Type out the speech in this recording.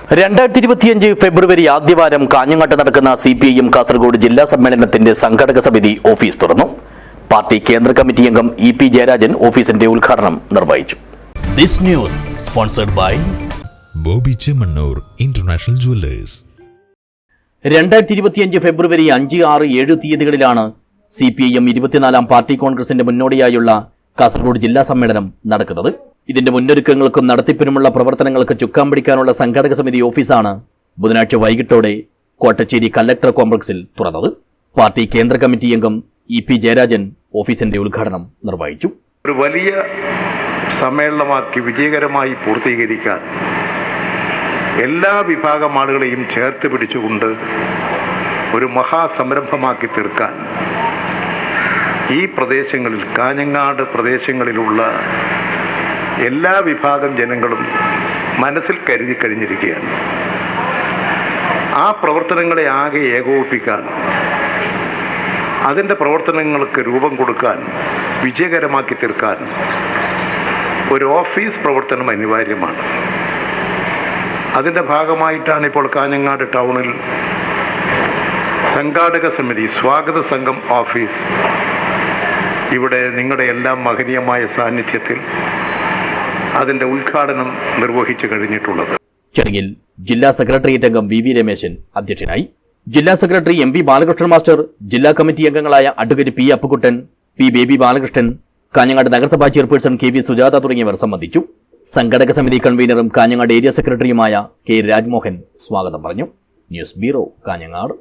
2025 ഫെബ്രുവരി ആദ്യവാരം കാഞ്ഞങ്ങാട്ട് നടക്കുന്ന CPIM കാസർഗോഡ് ജില്ലാ സമ്മേളനത്തിന്റെ സംഘാടക സമിതി ഓഫീസ് തുറന്നു. പാർട്ടി കേന്ദ്ര കമ്മിറ്റി അംഗം EP ജയരാജൻ ഓഫീസിന്റെ ഉദ്ഘാടനം നിർവഹിച്ചു. This news sponsored by Boby Chemmanur International Jewellers. 2025 February 5, 6, 7 തീയതികളിലാണ് CPIM 24ാം പാർട്ടി കോൺഗ്രസിന്റെ മുന്നോടിയായുള്ള കാസർഗോഡ് ജില്ലാ സമ്മേളനം നടക്കുന്നത്. ഇതിന്റെ മുന്നൊരുക്കങ്ങൾക്കും നടത്തിപ്പിനുമുള്ള പ്രവർത്തനങ്ങൾക്ക് ചുക്കാൻ പിടിക്കാനുള്ള സംഘാടക സമിതി ഓഫീസാണ് ബുധനാഴ്ച വൈകിട്ടോടെ കോട്ടച്ചേരി കലക്ടർ കോംപ്ലക്സിൽ തുറന്നത്. പാർട്ടി കേന്ദ്ര കമ്മിറ്റി അംഗം EP ജയരാജൻ ഓഫീസിന്റെ ഉദ്ഘാടനം നിർവഹിച്ചു. ഒരു വലിയ സമ്മേളനമാക്കി വിജയകരമായി പൂർത്തീകരിക്കാൻ എല്ലാ വിഭാഗം ആളുകളെയും ചേർത്ത് പിടിച്ചുകൊണ്ട് ഒരു മഹാസംരംഭമാക്കി തീർക്കാൻ ഈ പ്രദേശങ്ങളിൽ, കാഞ്ഞങ്ങാട് പ്രദേശങ്ങളിലുള്ള എല്ലാ വിഭാഗം ജനങ്ങളും മനസ്സിൽ കരുതി കഴിഞ്ഞിരിക്കുകയാണ്. ആ പ്രവർത്തനങ്ങളെ ആകെ ഏകോപിപ്പിക്കാൻ, അതിൻ്റെ പ്രവർത്തനങ്ങൾക്ക് രൂപം കൊടുക്കാൻ, വിജയകരമാക്കി തീർക്കാൻ ഒരു ഓഫീസ് പ്രവർത്തനം അനിവാര്യമാണ്. അതിൻ്റെ ഭാഗമായിട്ടാണ് ഇപ്പോൾ കാഞ്ഞങ്ങാട് ടൗണിൽ സംഘാടക സമിതി സ്വാഗത സംഘം ഓഫീസ് ഇവിടെ നിങ്ങളുടെ എല്ലാം മഹനീയമായ സാന്നിധ്യത്തിൽ അതിന്റെ ഉദ്ഘാടനം നിർവഹിച്ചു കഴിഞ്ഞിട്ടുള്ളത്. ചടങ്ങിൽ ജില്ലാ സെക്രട്ടേറിയറ്റ് അംഗം VV രമേശൻ അധ്യക്ഷനായി. ജില്ലാ സെക്രട്ടറി MP ബാലകൃഷ്ണൻ മാസ്റ്റർ, ജില്ലാ കമ്മിറ്റി അംഗങ്ങളായ advocate P Appukuttan, P baby Balakrishnan, Kanhangad നഗരസഭാ ചെയർപേഴ്സൺ KV സുജാത തുടങ്ങിയവർ സംബന്ധിച്ചു. സംഘടക സമിതി കൺവീനറും കാഞ്ഞങ്ങാട് ഏരിയ സെക്രട്ടറിയുമായ K രാജ്മോഹൻ സ്വാഗതം പറഞ്ഞു. News bureau, Kanhangad.